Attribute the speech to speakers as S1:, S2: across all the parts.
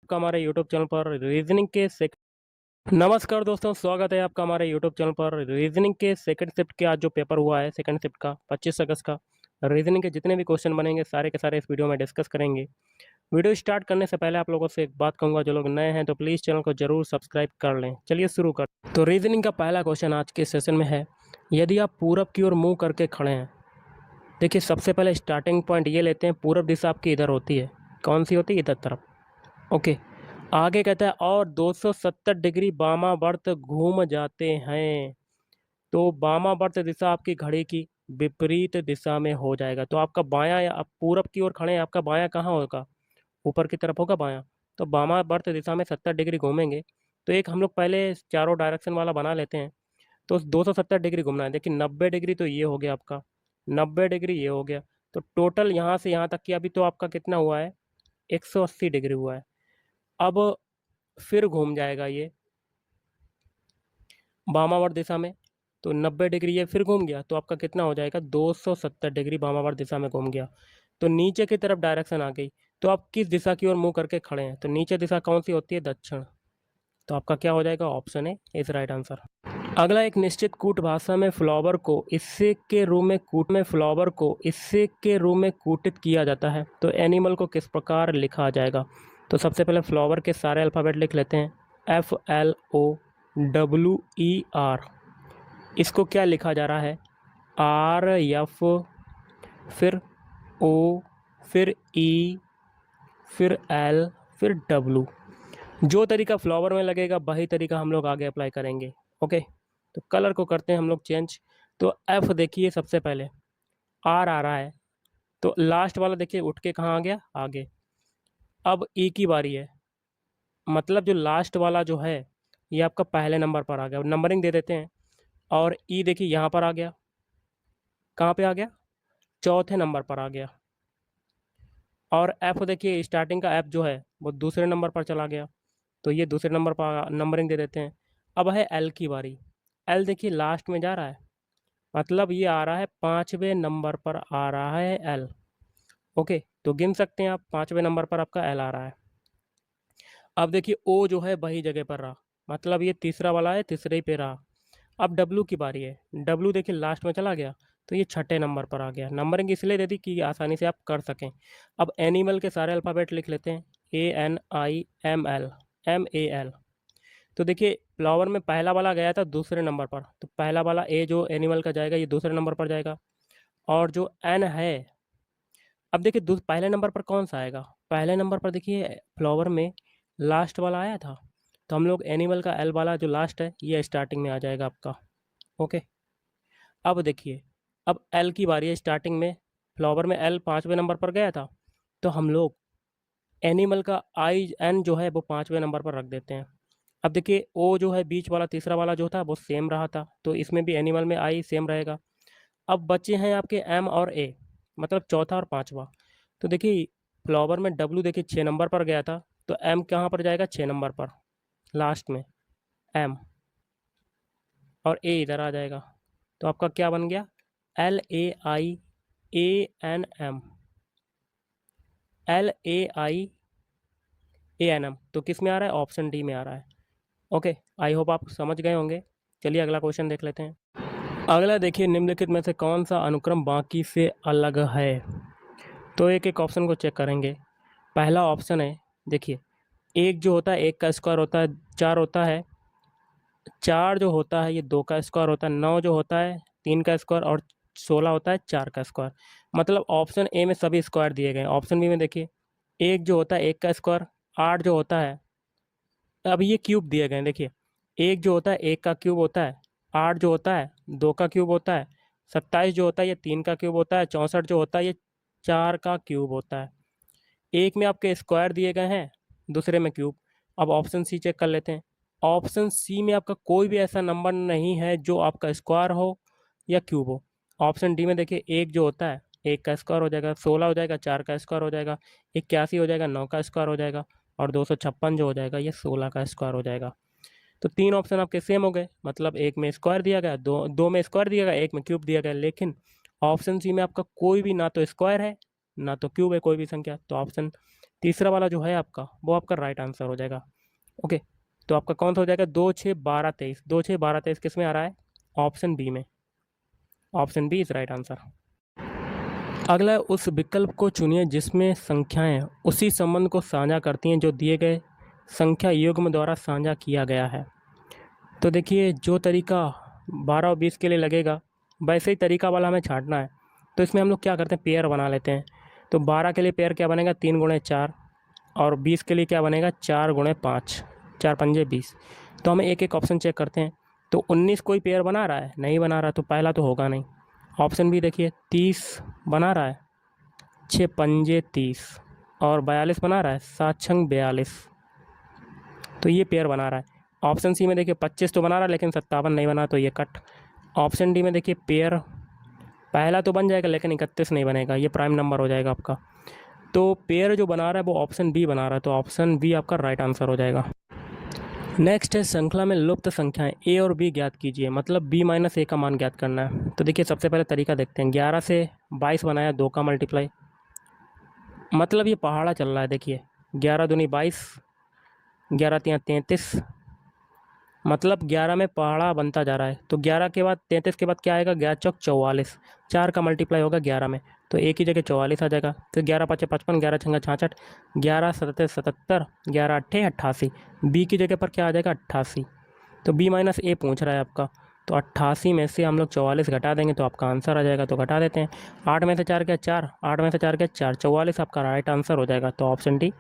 S1: आपका हमारे YouTube channel पर रीजनिंग के नमस्कार दोस्तों, स्वागत है आपका हमारे यूट्यूब चैनल पर रीजनिंग के सेकंड शिफ्ट के आज जो पेपर हुआ है सेकंड शिफ्ट का 25 अगस्त का रीजनिंग के जितने भी क्वेश्चन बनेंगे सारे के सारे इस वीडियो में डिस्कस करेंगे। वीडियो स्टार्ट करने से पहले आप लोगों से एक बात कहूँगा, जो लोग नए हैं तो प्लीज़ चैनल को जरूर सब्सक्राइब कर लें। चलिए शुरू कर। तो रीजनिंग का पहला क्वेश्चन आज के सेशन में है, यदि आप पूरब की ओर मुँह करके खड़े हैं। देखिए सबसे पहले स्टार्टिंग पॉइंट ये लेते हैं, पूरब दिशा आपकी इधर होती है। कौन सी होती है? इधर तरफ। ओके, आगे कहता है और 270 डिग्री वामावर्त घूम जाते हैं। तो वामावर्त दिशा आपकी घड़ी की विपरीत दिशा में हो जाएगा। तो आपका बायां, या आप पूरब की ओर खड़े हैं, आपका बायां कहाँ होगा? ऊपर की तरफ होगा बायां। तो वामावर्त दिशा में 70 डिग्री घूमेंगे। तो एक हम लोग पहले चारों डायरेक्शन वाला बना लेते हैं। तो 270 डिग्री घूमना है। देखिए 90 डिग्री तो ये हो गया आपका, 90 डिग्री ये हो गया। तो टोटल यहाँ से यहाँ तक की अभी तो आपका कितना हुआ है? 180 डिग्री हुआ है। अब फिर घूम जाएगा ये वामावर्त दिशा में। तो 90 डिग्री ये फिर घूम गया, तो आपका कितना हो जाएगा? 270 डिग्री वामावर्त दिशा में घूम गया। तो नीचे की तरफ डायरेक्शन आ गई। तो आप किस दिशा की ओर मुंह करके खड़े हैं? तो नीचे दिशा कौन सी होती है? दक्षिण। तो आपका क्या हो जाएगा? Option A is right answer. अगला, एक निश्चित कूट भाषा में फ्लावर को इससे के रूप में कूटित किया जाता है। तो एनिमल को किस प्रकार लिखा जाएगा? तो सबसे पहले फ्लावर के सारे अल्फ़ाबेट लिख लेते हैं। FLOWER। इसको क्या लिखा जा रहा है? RF, फिर O, फिर E, फिर L, फिर W। जो तरीका फ्लावर में लगेगा वही तरीका हम लोग आगे अप्लाई करेंगे। ओके, तो कलर को करते हैं हम लोग चेंज। तो F देखिए सबसे पहले R आ रहा है, तो लास्ट वाला देखिए उठ के कहाँ आ गया? आगे। अब E की बारी है, मतलब जो लास्ट वाला जो है ये आपका पहले नंबर पर आ गया। नंबरिंग दे देते हैं। और E देखिए यहाँ पर आ गया। कहाँ पे आ गया? चौथे नंबर पर आ गया। और F देखिए स्टार्टिंग का F जो है वो दूसरे नंबर पर चला गया, तो ये दूसरे नंबर पर नंबरिंग दे देते हैं। अब है L की बारी। L देखिए लास्ट में जा रहा है, मतलब ये आ रहा है 5वें नंबर पर आ रहा है L। ओके, तो गिन सकते हैं आप, 5वें नंबर पर आपका L आ रहा है। अब देखिए O जो है वही जगह पर रहा, मतलब ये तीसरा वाला है, तीसरे ही पे रहा। अब W की बारी है। W देखिए लास्ट में चला गया, तो ये छठे नंबर पर आ गया। नंबरिंग इसलिए दे दी कि आसानी से आप कर सकें। अब एनिमल के सारे अल्फ़ाबेट लिख लेते हैं। ANIML, MAL। तो देखिए फ्लावर में पहला वाला गया था दूसरे नंबर पर, तो पहला वाला ए जो एनिमल का जाएगा ये दूसरे नंबर पर जाएगा। और जो एन है, अब देखिए पहले नंबर पर कौन सा आएगा? पहले नंबर पर देखिए फ्लावर में लास्ट वाला आया था, तो हम लोग एनिमल का एल वाला जो लास्ट है ये स्टार्टिंग में आ जाएगा आपका। ओके, अब देखिए अब एल की बारी है। स्टार्टिंग में फ्लावर में एल 5वें नंबर पर गया था, तो हम लोग एनिमल का आई एन जो है वो 5वें नंबर पर रख देते हैं। अब देखिए ओ जो है बीच वाला तीसरा वाला जो था वो सेम रहा था, तो इसमें भी एनिमल में आई सेम रहेगा। अब बचे हैं आपके एम और ए, मतलब चौथा और पांचवा। तो देखिए फ्लावर में डब्लू देखिए 6 नंबर पर गया था, तो एम कहाँ पर जाएगा? 6 नंबर पर लास्ट में एम, और ए इधर आ जाएगा। तो आपका क्या बन गया? LAIANM, LAIANM। तो किस में आ रहा है? ऑप्शन डी में आ रहा है। ओके, आई होप आप समझ गए होंगे। चलिए अगला क्वेश्चन देख लेते हैं। अगला देखिए, निम्नलिखित में से कौन सा अनुक्रम बाकी से अलग है? तो एक एक ऑप्शन को चेक करेंगे। पहला ऑप्शन है, देखिए एक जो होता है एक का स्क्वायर होता है 4 होता है, 4 जो होता है ये 2 का स्क्वायर होता है, 9 जो होता है 3 का स्क्वायर, और 16 होता है 4 का स्क्वायर। मतलब ऑप्शन ए में सभी स्क्वायर दिए गए हैं। ऑप्शन बी में देखिए एक जो होता है एक का स्क्वायर, 8 जो होता है, अब ये क्यूब दिए गए हैं। देखिए एक जो होता है एक का क्यूब होता है, 8 जो होता है 2 का क्यूब होता है, 27 जो होता है ये 3 का क्यूब होता है, 64 जो होता है ये 4 का क्यूब होता है। एक में आपके स्क्वायर दिए गए हैं, दूसरे में क्यूब। अब ऑप्शन सी चेक कर लेते हैं। ऑप्शन सी में आपका कोई भी ऐसा नंबर नहीं है जो आपका स्क्वायर हो या क्यूब हो। ऑप्शन डी में देखिए एक जो होता है एक का स्क्वायर हो जाएगा, 16 हो जाएगा, 4 का स्क्वायर हो जाएगा, 81 हो जाएगा, 9 का स्क्वायर हो जाएगा, और 256 जो हो जाएगा ये 16 का स्क्वायर हो जाएगा। तो 3 ऑप्शन आपके सेम हो गए, मतलब एक में स्क्वायर दिया गया, दो में स्क्वायर दिया गया, एक में क्यूब दिया गया। लेकिन ऑप्शन सी में आपका कोई भी ना तो स्क्वायर है ना तो क्यूब है कोई भी संख्या, तो ऑप्शन तीसरा वाला जो है आपका वो आपका राइट आंसर हो जाएगा। ओके, तो आपका कौन सा हो जाएगा? 2 6 12 23। 2 6 12 23 किस में आ रहा है? ऑप्शन बी में। Option B is right answer. अगला है, उस विकल्प को चुनिए जिसमें संख्याएं उसी संबंध को साझा करती हैं जो दिए गए संख्या युग्म द्वारा साझा किया गया है। तो देखिए, जो तरीका 12 और 20 के लिए लगेगा वैसे ही तरीका वाला हमें छांटना है। तो इसमें हम लोग क्या करते हैं, पेयर बना लेते हैं। तो 12 के लिए पेयर क्या बनेगा? 3 गुणे 4। और 20 के लिए क्या बनेगा? 4 गुणे 5। 4 पंजे 20। तो हमें एक एक ऑप्शन चेक करते हैं। तो 19 कोई पेयर बना रहा है? नहीं बना रहा, तो पहला तो होगा नहीं। ऑप्शन बी देखिए, 30 बना रहा है, 6 पंजे 30। और 42 बना रहा है, 7 छंग 42। तो ये पेयर बना रहा है। ऑप्शन सी में देखिए 25 तो बना रहा है लेकिन 57 नहीं बना, तो ये कट। ऑप्शन डी में देखिए पेयर पहला तो बन जाएगा लेकिन 31 नहीं बनेगा, ये प्राइम नंबर हो जाएगा आपका। तो पेयर जो बना रहा है वो ऑप्शन बी बना रहा है, तो ऑप्शन बी आपका राइट आंसर हो जाएगा। नेक्स्ट है, श्रृंखला में लुप्त संख्याएं ए और बी ज्ञात कीजिए, मतलब बी माइनस ए का मान ज्ञात करना है। तो देखिए, सबसे पहले तरीका देखते हैं। 11 से 22 बनाया, 2 का मल्टीप्लाई, मतलब ये पहाड़ा चल रहा है। देखिए 11 दूनी 22, 11 तियाँ 33, मतलब 11 में पहाड़ा बनता जा रहा है। तो 11 के बाद 33 के बाद क्या आएगा? 11 चौक 44। 4 का मल्टीप्लाई होगा 11 में, तो एक ही जगह 44 आ जाएगा। तो 11 पचे 55, 11 छंगा 66, 11 सतते 77, 11 अट्ठे 88। बी की जगह पर क्या आ जाएगा? 88। तो बी माइनस ए पूछ रहा है आपका, तो 88 में से हम लोग 44 घटा देंगे तो आपका आंसर आ जाएगा। तो घटा देते हैं। 8 में से 4 क्या? 4। 8 में से 4 क्या? 4। 44 आपका राइट आंसर हो जाएगा। तो ऑप्शन डी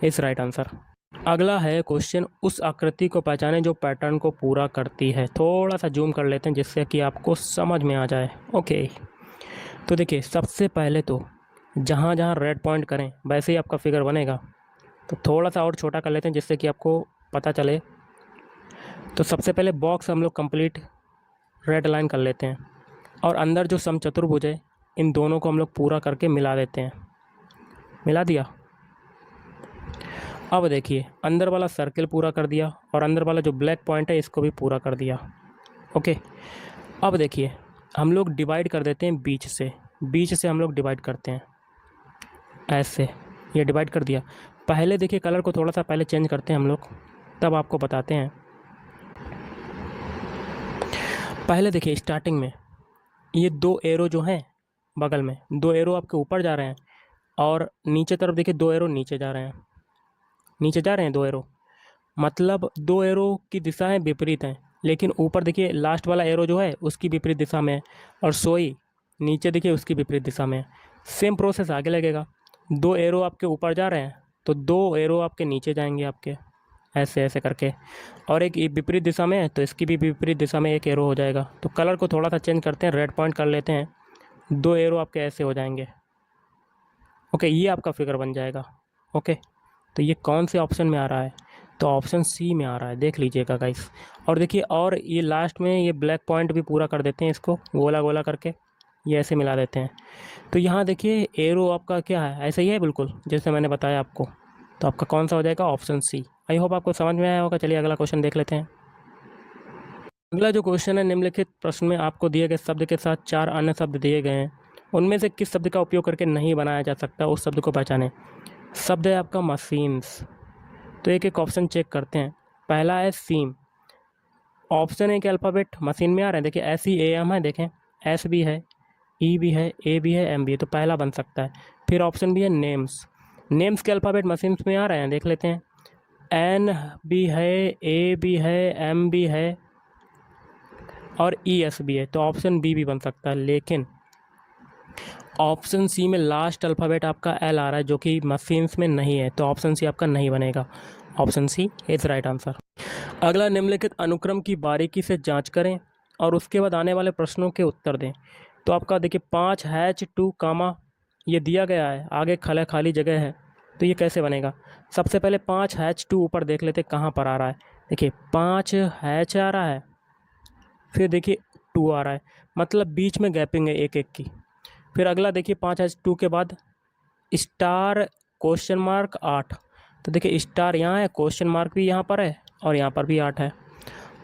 S1: इस राइट आंसर। अगला है क्वेश्चन, उस आकृति को पहचानें जो पैटर्न को पूरा करती है। थोड़ा सा जूम कर लेते हैं जिससे कि आपको समझ में आ जाए। ओके, तो देखिए, सबसे पहले तो जहाँ जहाँ रेड पॉइंट करें वैसे ही आपका फिगर बनेगा। तो थोड़ा सा और छोटा कर लेते हैं जिससे कि आपको पता चले। तो सबसे पहले बॉक्स हम लोग कंप्लीट रेड लाइन कर लेते हैं, और अंदर जो समचतुर्भुज है इन दोनों को हम लोग पूरा करके मिला देते हैं। मिला दिया। अब देखिए, अंदर वाला सर्किल पूरा कर दिया और अंदर वाला जो ब्लैक पॉइंट है इसको भी पूरा कर दिया। ओके, अब देखिए, हम लोग डिवाइड कर देते हैं बीच से। बीच से हम लोग डिवाइड करते हैं ऐसे, ये डिवाइड कर दिया। पहले देखिए, कलर को थोड़ा सा पहले चेंज करते हैं हम लोग, तब आपको बताते हैं। पहले देखिए, स्टार्टिंग में ये 2 एरो जो हैं बगल में, 2 एरो आपके ऊपर जा रहे हैं, और नीचे तरफ देखिए 2 एरो नीचे जा रहे हैं। नीचे जा रहे हैं 2 एरो, मतलब 2 एरो की दिशाएं विपरीत हैं, लेकिन ऊपर देखिए लास्ट वाला एरो जो है उसकी विपरीत दिशा में है, और सोई नीचे देखिए उसकी विपरीत दिशा में है। सेम प्रोसेस आगे लगेगा। 2 एरो आपके ऊपर जा रहे हैं तो 2 एरो आपके नीचे जाएंगे आपके, ऐसे ऐसे करके, और एक विपरीत दिशा में है तो इसकी भी विपरीत दिशा में एक एरो हो जाएगा। तो कलर को थोड़ा सा चेंज करते हैं, रेड पॉइंट कर लेते हैं, 2 एरो आपके ऐसे हो जाएंगे। ओके, ये आपका फिगर बन जाएगा। ओके, तो ये कौन से ऑप्शन में आ रहा है? तो ऑप्शन सी में आ रहा है, देख लीजिएगा गाइस। और देखिए, और ये लास्ट में ये ब्लैक पॉइंट भी पूरा कर देते हैं, इसको गोला गोला करके ये ऐसे मिला देते हैं। तो यहाँ देखिए एरो आपका क्या है, ऐसे ही है बिल्कुल जैसे मैंने बताया आपको। तो आपका कौन सा हो जाएगा? Option C. आई होप आपको समझ में आया होगा। चलिए अगला क्वेश्चन देख लेते हैं। अगला जो क्वेश्चन है, निम्नलिखित प्रश्न में आपको दिए गए शब्द के साथ 4 अन्य शब्द दिए गए हैं, उनमें से किस शब्द का उपयोग करके नहीं बनाया जा सकता, उस शब्द को पहचानें। शब्द है आपका मशीन्स। तो एक एक ऑप्शन चेक करते हैं। पहला है सीम। ऑप्शन है कि अल्फ़ाबेट मशीन में आ रहे हैं, देखिए एस ई ए एम है, देखें एस भी है, ई भी है, ए भी है, एम भी है, तो पहला बन सकता है। फिर ऑप्शन भी है नेम्स। नेम्स के अल्फ़ाबेट मशीन्स में आ रहे हैं, देख लेते हैं। एन भी है, ए भी है, एम भी है, और ई एस भी है, तो ऑप्शन बी भी बन सकता है। लेकिन ऑप्शन सी में लास्ट अल्फ़ाबेट आपका एल आ रहा है जो कि मशीन्स में नहीं है, तो ऑप्शन सी आपका नहीं बनेगा। Option C is right answer. अगला, निम्नलिखित अनुक्रम की बारीकी से जांच करें और उसके बाद आने वाले प्रश्नों के उत्तर दें। तो आपका देखिए 5H2 कामा ये दिया गया है, आगे खाली जगह है, तो ये कैसे बनेगा? सबसे पहले 5H2 ऊपर देख लेते कहाँ पर आ रहा है। देखिए 5H आ रहा है, फिर देखिए 2 आ रहा है, मतलब बीच में गैपिंग है एक एक की। फिर अगला देखिए 5H2 के बाद स्टार क्वेश्चन मार्क 8, तो देखिए स्टार यहाँ है, क्वेश्चन मार्क भी यहाँ पर है, और यहाँ पर भी 8 है।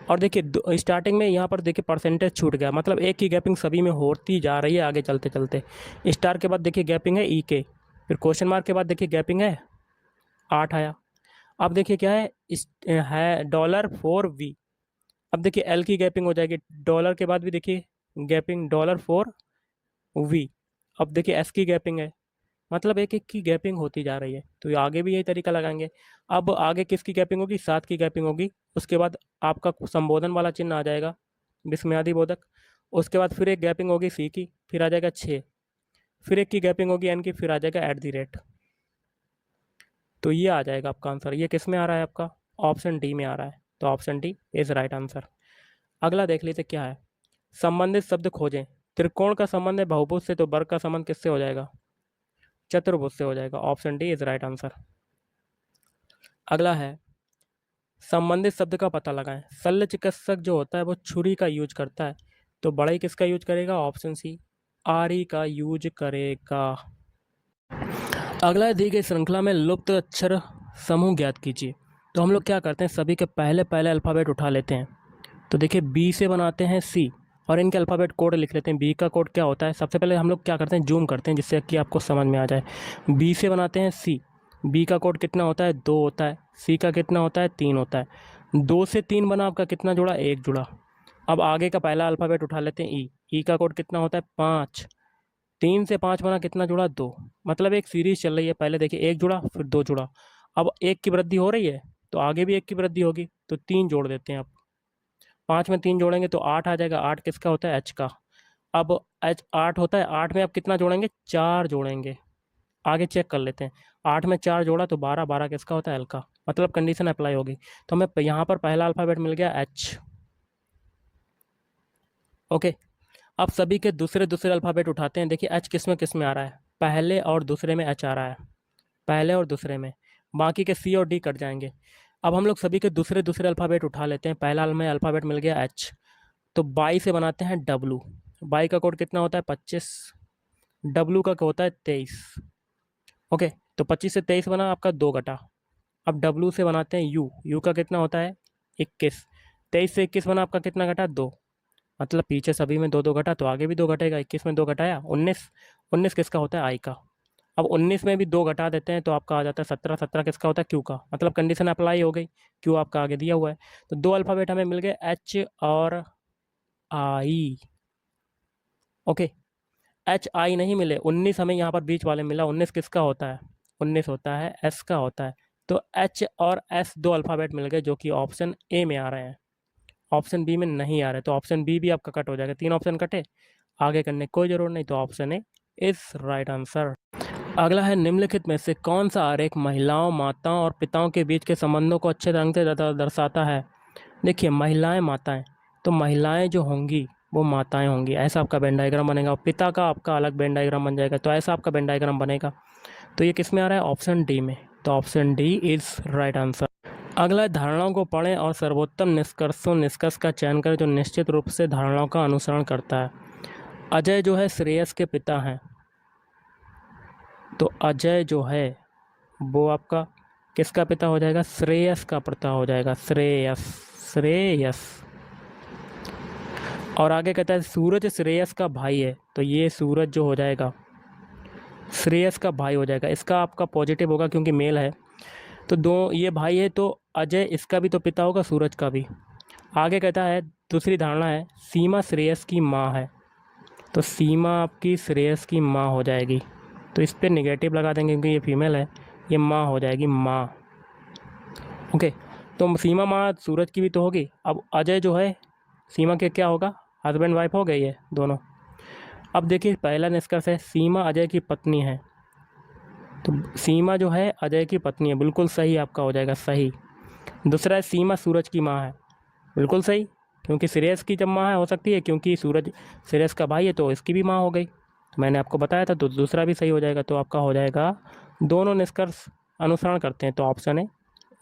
S1: और देखिए स्टार्टिंग में यहाँ पर देखिए परसेंटेज छूट गया, मतलब एक ही गैपिंग सभी में होती जा रही है आगे चलते चलते। स्टार के बाद देखिए गैपिंग है ई के, फिर क्वेश्चन मार्क के बाद देखिए गैपिंग है 8 आया। अब देखिए क्या है, इस है $4V। अब देखिए एल की गैपिंग हो जाएगी, डॉलर के बाद भी देखिए गैपिंग $4V। अब देखिए एस की गैपिंग है, मतलब एक एक की गैपिंग होती जा रही है, तो ये आगे भी यही तरीका लगाएंगे। अब आगे किसकी गैपिंग होगी, 7 की गैपिंग होगी। उसके बाद आपका संबोधन वाला चिन्ह आ जाएगा, विस्मयादि बोधक। उसके बाद फिर एक गैपिंग होगी सी की, फिर आ जाएगा 6, फिर एक की गैपिंग होगी एन की, फिर आ जाएगा @ तो ये आ जाएगा आपका आंसर। ये किस में आ रहा है आपका, ऑप्शन डी में आ रहा है, तो option D is right answer. अगला देख लीजिए क्या है, संबंधित शब्द खोजें। त्रिकोण का संबंध है बहुभुज से, तो वर्ग का संबंध किससे हो जाएगा, चतुर्भुज से हो जाएगा। Option D is right answer. अगला है, संबंधित शब्द का पता लगाएं। शल्य चिकित्सक जो होता है वो छुरी का यूज करता है, तो बड़ाई किसका यूज करेगा, ऑप्शन सी आरी का यूज करेगा। अगला है, दी गई श्रृंखला में लुप्त अक्षर समूह ज्ञात कीजिए। तो हम लोग क्या करते हैं, सभी के पहले पहले अल्फ़ाबेट उठा लेते हैं। तो देखिए बी से बनाते हैं सी, और इनके अल्फ़ाबेट कोड लिख लेते हैं। बी का कोड क्या होता है, सबसे पहले हम लोग क्या करते हैं, जूम करते हैं जिससे कि आपको समझ में आ जाए। बी से बनाते हैं सी, बी का कोड कितना होता है, 2 होता है। सी का कितना होता है, 3 होता है। 2 से 3 बना आपका कितना जुड़ा, 1 जुड़ा। अब आगे का पहला अल्फ़ाबेट उठा लेते हैं ई, ई का कोड कितना होता है, 5। 3 से 5 बना कितना जुड़ा, 2। मतलब एक सीरीज चल रही है, पहले देखिए 1 जुड़ा फिर 2 जुड़ा। अब 1 की वृद्धि हो रही है तो आगे भी 1 की वृद्धि होगी, तो 3 जोड़ देते हैं आप। 5 में 3 जोड़ेंगे तो 8 आ जाएगा। 8 किसका होता है, एच का। अब एच 8 होता है, 8 में आप कितना जोड़ेंगे, 4 जोड़ेंगे। आगे चेक कर लेते हैं, 8 में 4 जोड़ा तो 12, 12 किसका होता है, एल का। मतलब कंडीशन अप्लाई होगी। तो हमें यहाँ पर पहला अल्फ़ाबेट मिल गया एच। ओके, अब सभी के दूसरे दूसरे अल्फ़ाबेट उठाते हैं। देखिए एच किस में आ रहा है, पहले और दूसरे में एच आ रहा है, पहले और दूसरे में। बाकी के सी और डी कट जाएंगे। अब हम लोग सभी के दूसरे दूसरे अल्फ़ाबेट उठा लेते हैं। पहला में अल्फ़ाबेट मिल गया एच, तो बाई से बनाते हैं डब्लू। बाई का कोड कितना होता है, 25। डब्लू का होता है 23। ओके, तो 25 से 23 बना आपका 2 घटा। अब डब्लू से बनाते हैं यू, यू का कितना होता है, 21। 23 से 21 बना आपका कितना घटा, 2। मतलब पीछे सभी में 2 2 घटा, तो आगे भी 2 घटेगा। 21 में 2 घटाया, 19। 19 किसका होता है, आई का। अब 19 में भी 2 घटा देते हैं तो आपका आ जाता है 17। 17 किसका होता है, क्यू का। मतलब कंडीशन अप्लाई हो गई, क्यू आपका आगे दिया हुआ है। तो 2 अल्फ़ाबेट हमें मिल गए, एच और आई। ओके, एच आई नहीं मिले, 19 हमें यहाँ पर बीच वाले मिला। 19 किसका होता है, 19 होता है एस का होता है। तो एच और एस 2 अल्फ़ाबेट मिल गए जो कि ऑप्शन ए में आ रहे हैं, ऑप्शन बी में नहीं आ रहे। तो ऑप्शन बी भी आपका कट हो जाएगा। 3 ऑप्शन कटे, आगे करने की कोई ज़रूरत नहीं, तो option A is right answer. अगला है, निम्नलिखित में से कौन सा आरेख महिलाओं, माताओं और पिताओं के बीच के संबंधों को अच्छे ढंग से दर्शाता है। देखिए महिलाएं, माताएं, तो महिलाएं जो होंगी वो माताएं होंगी, ऐसा आपका वेन डायग्राम बनेगा। और पिता का आपका अलग वेन डायग्राम बन जाएगा, तो ऐसा आपका वेन डायग्राम बनेगा। तो ये किस में आ रहा है, ऑप्शन डी में। तो option D is right answer. अगला है, धारणाओं को पढ़ें और सर्वोत्तम निष्कर्ष का चयन करें जो निश्चित रूप से धारणाओं का अनुसरण करता है। अजय जो है श्रेयस के पिता हैं, तो अजय जो है वो आपका किसका पिता हो जाएगा, श्रेयस का पिता हो जाएगा, श्रेयस, श्रेयस। और आगे कहता है सूरज श्रेयस का भाई है, तो ये सूरज जो हो जाएगा श्रेयस का भाई हो जाएगा। इसका आपका पॉजिटिव होगा क्योंकि मेल है, तो दो ये भाई है, तो अजय इसका भी तो पिता होगा, सूरज का भी। आगे कहता है, दूसरी धारणा है, सीमा श्रेयस की माँ है, तो सीमा आपकी श्रेयस की माँ हो जाएगी। तो इस पर नेगेटिव लगा देंगे क्योंकि ये फीमेल है, ये माँ हो जाएगी, माँ। ओके, तो सीमा माँ सूरज की भी तो होगी। अब अजय जो है सीमा के क्या होगा, हस्बैंड वाइफ हो गई है दोनों। अब देखिए पहला निष्कर्ष है, सीमा अजय की पत्नी है, तो सीमा जो है अजय की पत्नी है, बिल्कुल सही आपका हो जाएगा, सही। दूसरा है, सीमा सूरज की माँ है, बिल्कुल सही, क्योंकि श्रेयस की जब माँ है हो सकती है, क्योंकि सूरज श्रेयस का भाई है तो इसकी भी माँ हो गई, तो मैंने आपको बताया था, तो दूसरा भी सही हो जाएगा। तो आपका हो जाएगा, दोनों निष्कर्ष अनुसरण करते हैं, तो option A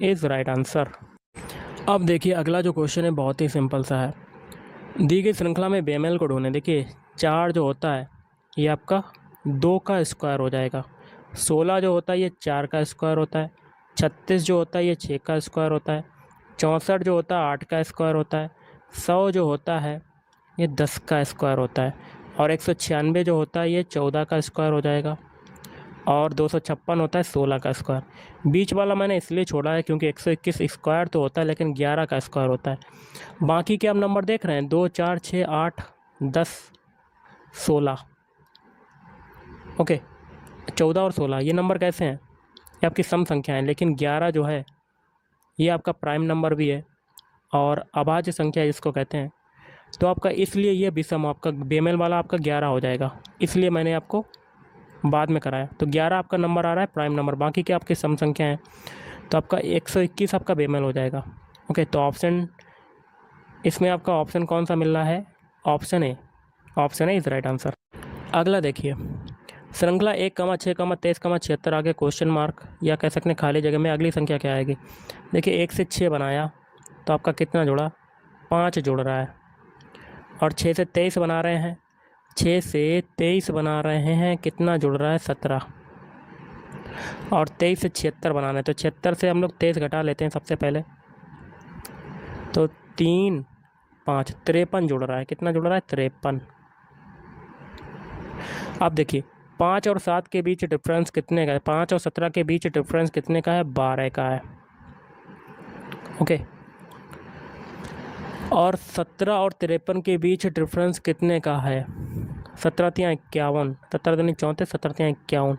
S1: is right answer. अब देखिए अगला जो क्वेश्चन है बहुत ही सिंपल सा है। दी गई श्रृंखला में बेमेल को ढूंढें। देखिए 4 जो होता है ये आपका 2 का स्क्वायर हो जाएगा। 16 जो होता है ये 4 का स्क्वायर होता है। 36 जो होता है ये 6 का स्क्वायर होता है। 64 जो होता है 8 का स्क्वायर होता है। 100 जो होता है ये 10 का स्क्वायर होता है। और 196 जो होता है ये 14 का स्क्वायर हो जाएगा। और 256 होता है 16 का स्क्वायर। बीच वाला मैंने इसलिए छोड़ा है क्योंकि 121 स्क्वायर तो होता है लेकिन 11 का स्क्वायर होता है। बाकी के आप नंबर देख रहे हैं 2 4 6 8 10 16, ओके 14 और 16 ये नंबर कैसे हैं? ये आपकी सम संख्या है, लेकिन 11 जो है ये आपका प्राइम नंबर भी है और अभाज्य संख्या जिसको कहते हैं। तो आपका इसलिए ये विषम आपका बेमेल वाला आपका 11 हो जाएगा, इसलिए मैंने आपको बाद में कराया। तो 11 आपका नंबर आ रहा है प्राइम नंबर, बाकी के आपके सम संख्या हैं। तो आपका 121 आपका बेमेल हो जाएगा। ओके, तो ऑप्शन इसमें आपका ऑप्शन कौन सा मिल रहा है? Option A. Option A is right answer. अगला देखिए, श्रृंखला 1,6,23,76 आगे क्वेश्चन मार्क या कह सकते हैं खाली जगह में अगली संख्या क्या आएगी? देखिए 1 से 6 बनाया तो आपका कितना जुड़ा? 5 जुड़ रहा है। और 6 से 23 बना रहे हैं, 6 से 23 बना रहे हैं, कितना जुड़ रहा है? 17। और 23 से 76 बनाना है तो 76 से हम लोग 23 घटा लेते हैं सबसे पहले, तो 3 5 53 जुड़ रहा है। कितना जुड़ रहा है? 53। अब देखिए 5 और 7 के बीच डिफरेंस कितने का है? 5 और 17 के बीच डिफरेंस कितने का है? 12 का है। ओके, और 17 और 53 के बीच डिफरेंस कितने का है? 17 तियाँ 51, 17 दूनी 34, 17 तियाँ 51।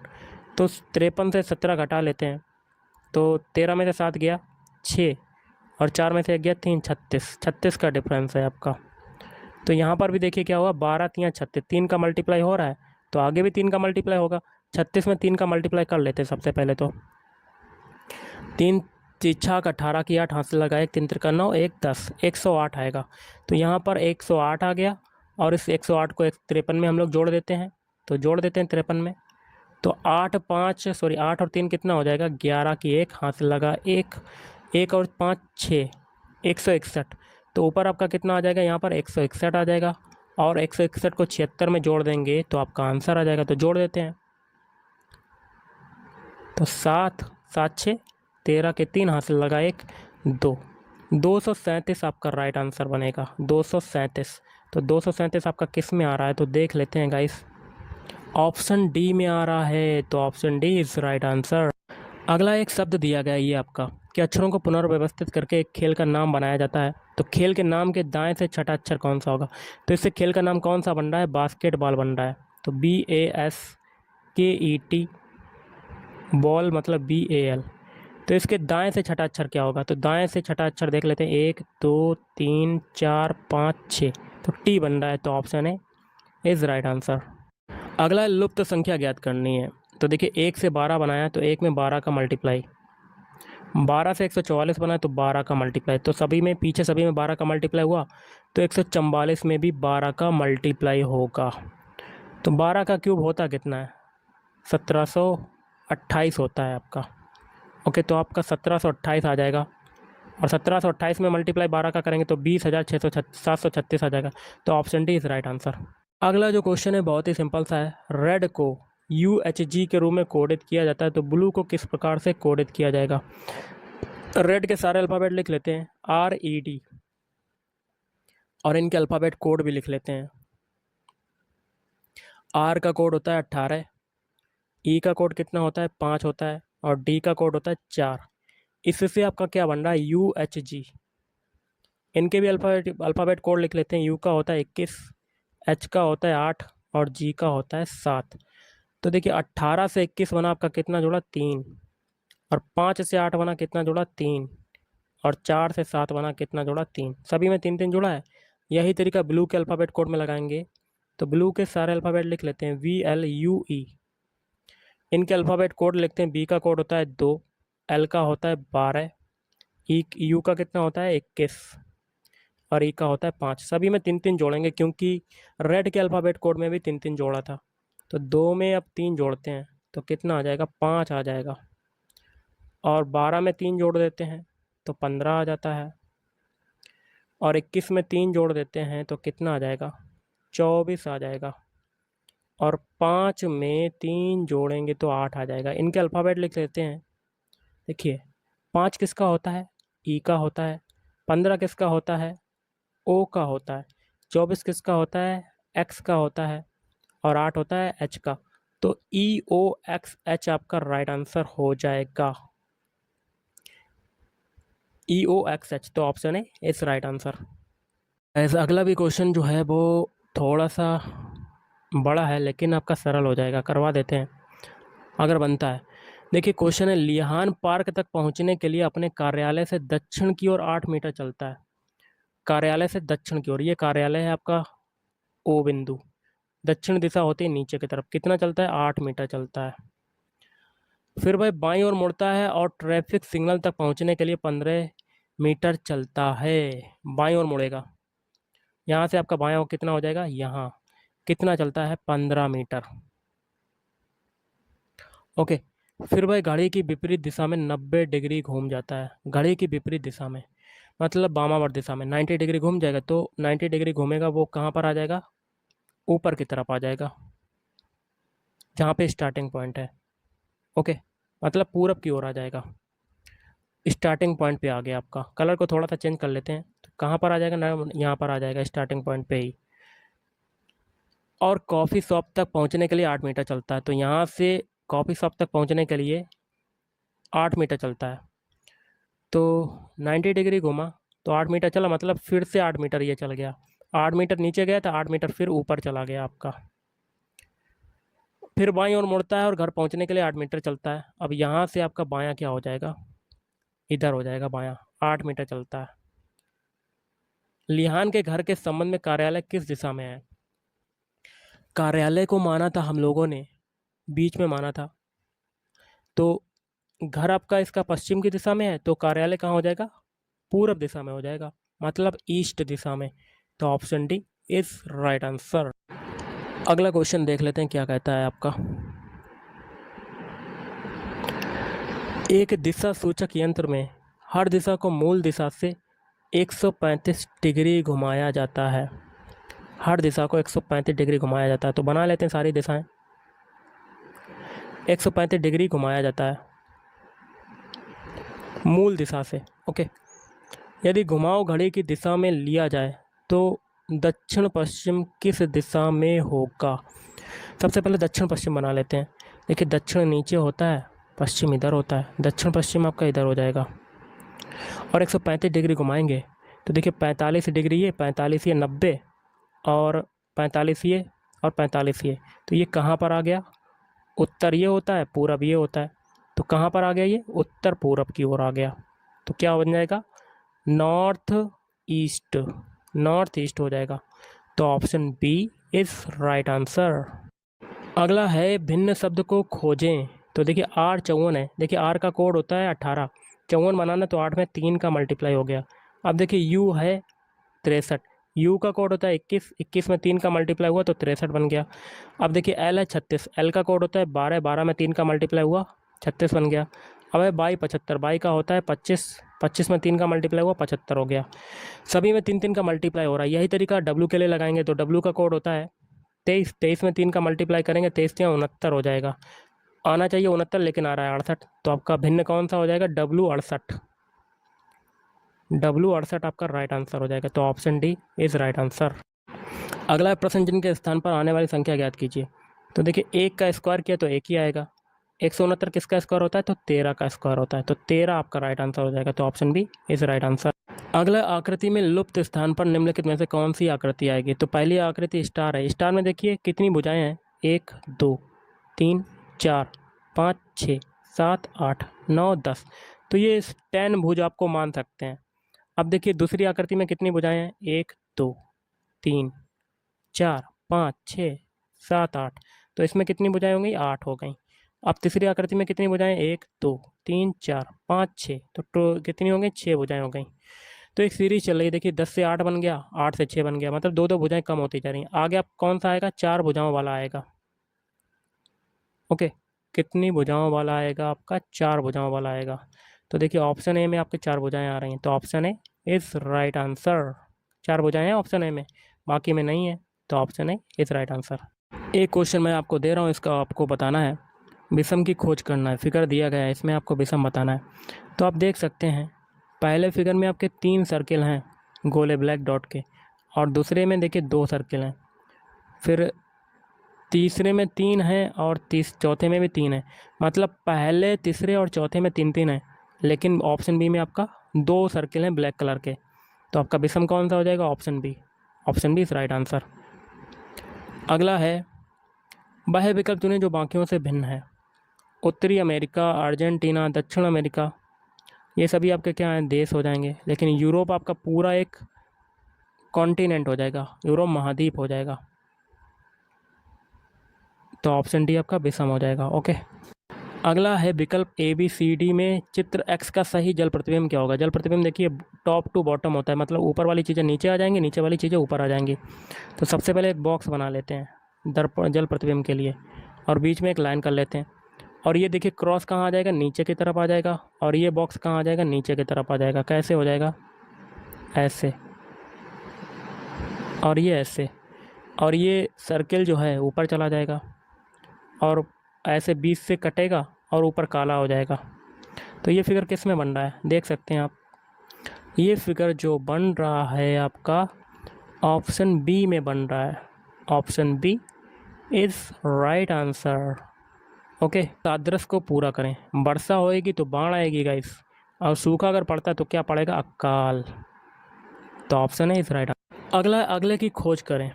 S1: तो 53 से 17 घटा लेते हैं तो 13 में से 7 गया 6 और 4 में से 1 गया 3, 36। 36 का डिफरेंस है आपका। तो यहाँ पर भी देखिए क्या हुआ? 12 तियाँ 36, 3 का मल्टीप्लाई हो रहा है तो आगे भी 3 का मल्टीप्लाई होगा। 36 में 3 का मल्टीप्लाई कर लेते हैं सबसे पहले। तो 3 छः 18 की 8 हाथ से लगाए, 3 त्रिका 9, 1 10, 108 आएगा। तो यहाँ पर 108 आ गया और इस 108 को 53 में हम लोग जोड़ देते हैं, तो जोड़ देते हैं 53 में। तो 8 और 3 कितना हो जाएगा? 11 की 1 हाथ से लगा 1, 1 और 5 6, 161। तो ऊपर आपका कितना आ जाएगा? यहाँ पर 161 आ जाएगा और 161 को 76 में जोड़ देंगे तो आपका आंसर आ जाएगा। तो जोड़ देते हैं, तो 7 7 6 13 के 3 हाथ से लगा 1 2, 237 आपका राइट आंसर बनेगा। 237। तो 237 आपका किस में आ रहा है? तो देख लेते हैं गाइस, ऑप्शन डी में आ रहा है। तो option D is right answer. अगला एक शब्द दिया गया है ये आपका कि अक्षरों को पुनर्व्यवस्थित करके एक खेल का नाम बनाया जाता है, तो खेल के नाम के दाएं से छठा अक्षर कौन सा होगा? तो इससे खेल का नाम कौन सा बन रहा है? बास्केटबॉल बन रहा है। तो BASKET, बॉल मतलब BAL। तो इसके दाएं से छठा अक्षर क्या होगा? तो दाएं से छठा अक्षर देख लेते हैं, 1 2 3 4 5 6, तो टी बन रहा है। तो option A is right answer. अगला लुप्त संख्या ज्ञात करनी है। तो देखिए 1 से 12 बनाया तो 1 में 12 का मल्टीप्लाई, 12 से 144 बनाया तो 12 का मल्टीप्लाई, तो सभी में 12 का मल्टीप्लाई हुआ, तो 144 में भी 12 का मल्टीप्लाई होगा। तो 12 का क्यूब होता कितना है? 1728 होता है आपका। ओके, तो आपका 1728 आ जाएगा और 1728 में मल्टीप्लाई 12 का करेंगे तो 20,736 आ जाएगा। तो option D is right answer. अगला जो क्वेश्चन है बहुत ही सिंपल सा है। रेड को UHG के रूप में कोडित किया जाता है, तो ब्लू को किस प्रकार से कोडित किया जाएगा? रेड के सारे अल्फ़ाबेट लिख लेते हैं, RED, और इनके अल्फ़ाबेट कोड भी लिख लेते हैं। R का कोड होता है 18, E का कोड कितना होता है? 5 होता है, और D का कोड होता है 4। इससे आपका क्या बन रहा है? UHG। इनके भी अल्फ़ाबेट कोड लिख लेते हैं। U का होता है 21, H का होता है 8 और G का होता है 7। तो देखिए 18 से 21 बना आपका कितना जुड़ा? 3। और 5 से 8 बना कितना जुड़ा? 3। और 4 से 7 बना कितना जुड़ा? 3। सभी में 3 3 जुड़ा है। यही तरीका ब्लू के अल्फ़ाबेट कोड में लगाएंगे। तो ब्लू के सारे अल्फ़ाबेट लिख लेते हैं, VLUE। इनके अल्फ़ाबेट कोड लिखते हैं। B का कोड होता है 2, L का होता है 12, U का कितना होता है? 21, और E का होता है 5। सभी में 3 3 जोड़ेंगे क्योंकि रेड के अल्फ़ाबेट कोड में भी 3 3 जोड़ा था। तो 2 में अब 3 जोड़ते हैं तो कितना आ जाएगा? 5 आ जाएगा। और 12 में 3 जोड़ देते हैं तो 15 आ जाता है। और 21 में 3 जोड़ देते हैं तो कितना आ जाएगा? 24 आ जाएगा। और 5 में 3 जोड़ेंगे तो 8 आ जाएगा। इनके अल्फ़ाबेट लिख लेते हैं। देखिए 5 किसका होता है? ई का होता है। 15 किसका होता है? ओ का होता है। 24 किसका होता है? एक्स का होता है। और 8 होता है एच का। तो EOXH आपका राइट आंसर हो जाएगा। EOXH, तो ऑप्शन है इस राइट आंसर। ऐसा अगला भी क्वेश्चन जो है वो थोड़ा सा बड़ा है, लेकिन आपका सरल हो जाएगा, करवा देते हैं अगर बनता है। देखिए क्वेश्चन है, लिहान पार्क तक पहुंचने के लिए अपने कार्यालय से दक्षिण की ओर 8 मीटर चलता है। कार्यालय से दक्षिण की ओर, ये कार्यालय है आपका ओ बिंदु, दक्षिण दिशा होती है नीचे की तरफ, कितना चलता है? 8 मीटर चलता है। फिर भाई बाईं ओर मुड़ता है और ट्रैफिक सिग्नल तक पहुंचने के लिए 15 मीटर चलता है। बाईं ओर मुड़ेगा, यहाँ से आपका बायां ओर कितना हो जाएगा? यहाँ कितना चलता है? 15 मीटर। ओके। फिर भाई घड़ी की विपरीत दिशा में 90 डिग्री घूम जाता है। घड़ी की विपरीत दिशा में मतलब वामावर्त दिशा में 90 डिग्री घूम जाएगा, तो 90 डिग्री घूमेगा, वो कहाँ पर आ जाएगा? ऊपर की तरफ आ जाएगा, जहाँ पे स्टार्टिंग पॉइंट है। ओके, मतलब पूरब की ओर आ जाएगा। स्टार्टिंग पॉइंट पे आ गया आपका। कलर को थोड़ा सा चेंज कर लेते हैं, तो कहाँ पर आ जाएगा ना? यहाँ पर आ जाएगा, स्टार्टिंग पॉइंट पे ही। और कॉफ़ी शॉप तक पहुँचने के लिए 8 मीटर चलता है, तो यहाँ से कॉफ़ी शॉप तक पहुँचने के लिए 8 मीटर चलता है। तो 90 डिग्री घुमा तो 8 मीटर चला, मतलब फिर से 8 मीटर ये चल गया। 8 मीटर नीचे गया तो 8 मीटर फिर ऊपर चला गया आपका। फिर बाईं ओर मुड़ता है और घर पहुंचने के लिए 8 मीटर चलता है। अब यहाँ से आपका बायां क्या हो जाएगा? इधर हो जाएगा बायां, 8 मीटर चलता है। लिहान के घर के संबंध में कार्यालय किस दिशा में है? कार्यालय को माना था हम लोगों ने, बीच में माना था, तो घर आपका इसका पश्चिम की दिशा में है, तो कार्यालय कहाँ हो जाएगा? पूरब दिशा में हो जाएगा, मतलब ईस्ट दिशा में। तो option D is right answer. अगला क्वेश्चन देख लेते हैं क्या कहता है आपका। एक दिशा सूचक यंत्र में हर दिशा को मूल दिशा से 135 डिग्री घुमाया जाता है। हर दिशा को 135 डिग्री घुमाया जाता है, तो बना लेते हैं सारी दिशाएं। 135 डिग्री घुमाया जाता है मूल दिशा से। ओके, यदि घुमाव घड़ी की दिशा में लिया जाए तो दक्षिण पश्चिम किस दिशा में होगा? सबसे पहले दक्षिण पश्चिम बना लेते हैं। देखिए दक्षिण नीचे होता है, पश्चिम इधर होता है, दक्षिण पश्चिम आपका इधर हो जाएगा। और 135 डिग्री घुमाएंगे तो देखिए 45 डिग्री ये, 45 ये, 90 और 45 ये और 45 ये, तो ये कहाँ पर आ गया? उत्तर ये होता है, पूरब ये होता है, तो कहाँ पर आ गया? ये उत्तर पूरब की ओर आ गया। तो क्या बन जाएगा? नॉर्थ ईस्ट, नॉर्थ ईस्ट हो जाएगा। तो option B is right answer. अगला है भिन्न शब्द को खोजें। तो देखिए आर 54 है, देखिए आर का कोड होता है 18, 54 बनाना तो 8 में 3 का मल्टीप्लाई हो गया। अब देखिए यू है 63, यू का कोड होता है 21, 21 में 3 का मल्टीप्लाई हुआ तो 63 बन गया। अब देखिए एल है 36, एल का कोड होता है 12, 12 में 3 का मल्टीप्लाई हुआ 36 बन गया। अब है बाई 75, बाई का होता है 25, 25 में 3 का मल्टीप्लाई हुआ 75 हो गया। सभी में 3 3 का मल्टीप्लाई हो रहा है। यही तरीका डब्लू के लिए लगाएंगे, तो डब्लू का कोड होता है 23, 23 में 3 का मल्टीप्लाई करेंगे, 23 या 69 हो जाएगा। आना चाहिए 69 लेकिन आ रहा है 68, तो आपका भिन्न कौन सा हो जाएगा? डब्लू 68, डब्लू 68 आपका राइट आंसर हो जाएगा। तो option D is right answer. अगला प्रश्न, जिनके स्थान पर आने वाली संख्या ज्ञात कीजिए। तो देखिए 1 का स्क्वायर किया तो 1 ही आएगा, 169 किसका स्क्वायर होता है? तो 13 का स्क्वायर होता है, तो 13 आपका राइट आंसर हो जाएगा। तो option B is right answer. अगला आकृति में लुप्त स्थान पर निम्नलिखित में से कौन सी आकृति आएगी? तो पहली आकृति स्टार है। स्टार में देखिए कितनी भुजाएं हैं? 1 2 3 4 5 6 7 8 9 10, तो ये 10 भुज आपको मान सकते हैं। अब देखिए दूसरी आकृति में कितनी भुजाएं हैं? 1 2 3 4 5 6 7 8, तो इसमें कितनी भुजाएं हो गई? 8 हो गई। अब तीसरी आकृति में कितनी भुजाएं? 1 2 3 4 5 6, तो कितनी हो गई? 6 भुजाएं हो गई। तो एक सीरीज चल रही है, देखिए 10 से 8 बन गया, 8 से 6 बन गया, मतलब दो दो भुजाएं कम होती जा रही हैं। आगे आप कौन सा आएगा? 4 भुजाओं वाला आएगा। ओके, कितनी भुजाओं वाला आएगा आपका? 4 भुजाओं वाला आएगा। तो देखिए ऑप्शन ए में आपके 4 भुजाएं आ रही हैं, तो option A is right answer. 4 भुजाएं हैं ऑप्शन ए में, बाकी में नहीं है, तो option A is right answer. एक क्वेश्चन मैं आपको दे रहा हूँ, इसका आपको बताना है, विषम की खोज करना है। फिगर दिया गया है, इसमें आपको विषम बताना है। तो आप देख सकते हैं पहले फिगर में आपके 3 सर्किल हैं गोले ब्लैक डॉट के, और दूसरे में देखिए 2 सर्किल हैं। फिर तीसरे में 3 है और चौथे में भी 3 है, मतलब पहले, तीसरे और चौथे में 3-3 है, लेकिन ऑप्शन बी में आपका 2 सर्किल हैं ब्लैक कलर के। तो आपका विषम कौन सा हो जाएगा? Option B. Option B is right answer. अगला है, वह विकल्प चुनें जो बाकियों से भिन्न है। उत्तरी अमेरिका, अर्जेंटीना, दक्षिण अमेरिका, ये सभी आपके क्या हैं? देश हो जाएंगे, लेकिन यूरोप आपका पूरा एक कॉन्टिनेंट हो जाएगा, यूरोप महाद्वीप हो जाएगा। तो ऑप्शन डी आपका विषम हो जाएगा। ओके। अगला है विकल्प ए बी सी डी में चित्र एक्स का सही जल प्रतिबिंब क्या होगा? जल प्रतिबिंब देखिए टॉप टू बॉटम होता है, मतलब ऊपर वाली चीज़ें नीचे आ जाएंगी, नीचे वाली चीज़ें ऊपर आ जाएंगी। तो सबसे पहले एक बॉक्स बना लेते हैं दर्पण जल प्रतिबिंब के लिए, और बीच में एक लाइन कर लेते हैं। और ये देखिए क्रॉस कहाँ आ जाएगा? नीचे की तरफ आ जाएगा, और ये बॉक्स कहाँ आ जाएगा? नीचे की तरफ आ जाएगा। कैसे हो जाएगा? ऐसे, और ये ऐसे, और ये सर्किल जो है ऊपर चला जाएगा, और ऐसे बीच से कटेगा और ऊपर काला हो जाएगा। तो ये फिगर किस में बन रहा है? देख सकते हैं आप, ये फिगर जो बन रहा है आपका ऑप्शन बी में बन रहा है। Option B is right answer. Okay. सादृश्य को पूरा करें। वर्षा होएगी तो बाढ़ आएगी गाइस, और सूखा अगर पड़ता है तो क्या पड़ेगा? अकाल। तो ऑप्शन है इज़ राइट। अगले की खोज करें।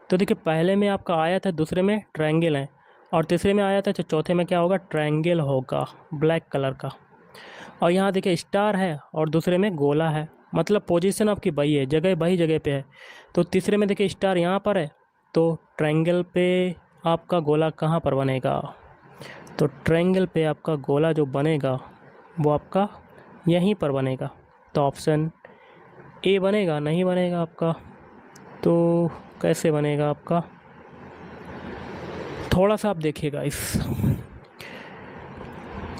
S1: तो देखिए पहले में आपका आयत है, दूसरे में ट्रायंगल है, और तीसरे में आयत है, तो चौथे में क्या होगा? ट्रायंगल होगा ब्लैक कलर का। और यहाँ देखिए स्टार है और दूसरे में गोला है, मतलब पोजीशन आपकी वही है, जगह वही जगह पे है। तो तीसरे में देखिए स्टार यहाँ पर है, तो ट्रायंगल पे आपका गोला कहाँ पर बनेगा? तो ट्रायंगल पे आपका गोला जो बनेगा वो आपका यहीं पर बनेगा। तो ऑप्शन ए बनेगा? नहीं बनेगा आपका। तो कैसे बनेगा आपका? थोड़ा सा आप देखिएगा, इस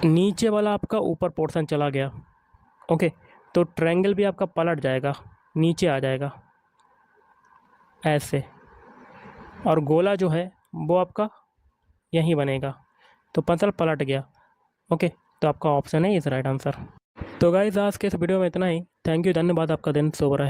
S1: नीचे वाला आपका ऊपर पोर्शन चला गया। ओके। तो ट्रायंगल भी आपका पलट जाएगा, नीचे आ जाएगा ऐसे, और गोला जो है वो आपका यहीं बनेगा। तो पतल पलट गया। ओके। तो आपका ऑप्शन है इस राइट आंसर। तो गाइस आज के इस वीडियो में इतना ही। थैंक यू, धन्यवाद। आपका दिन शुभ रहे।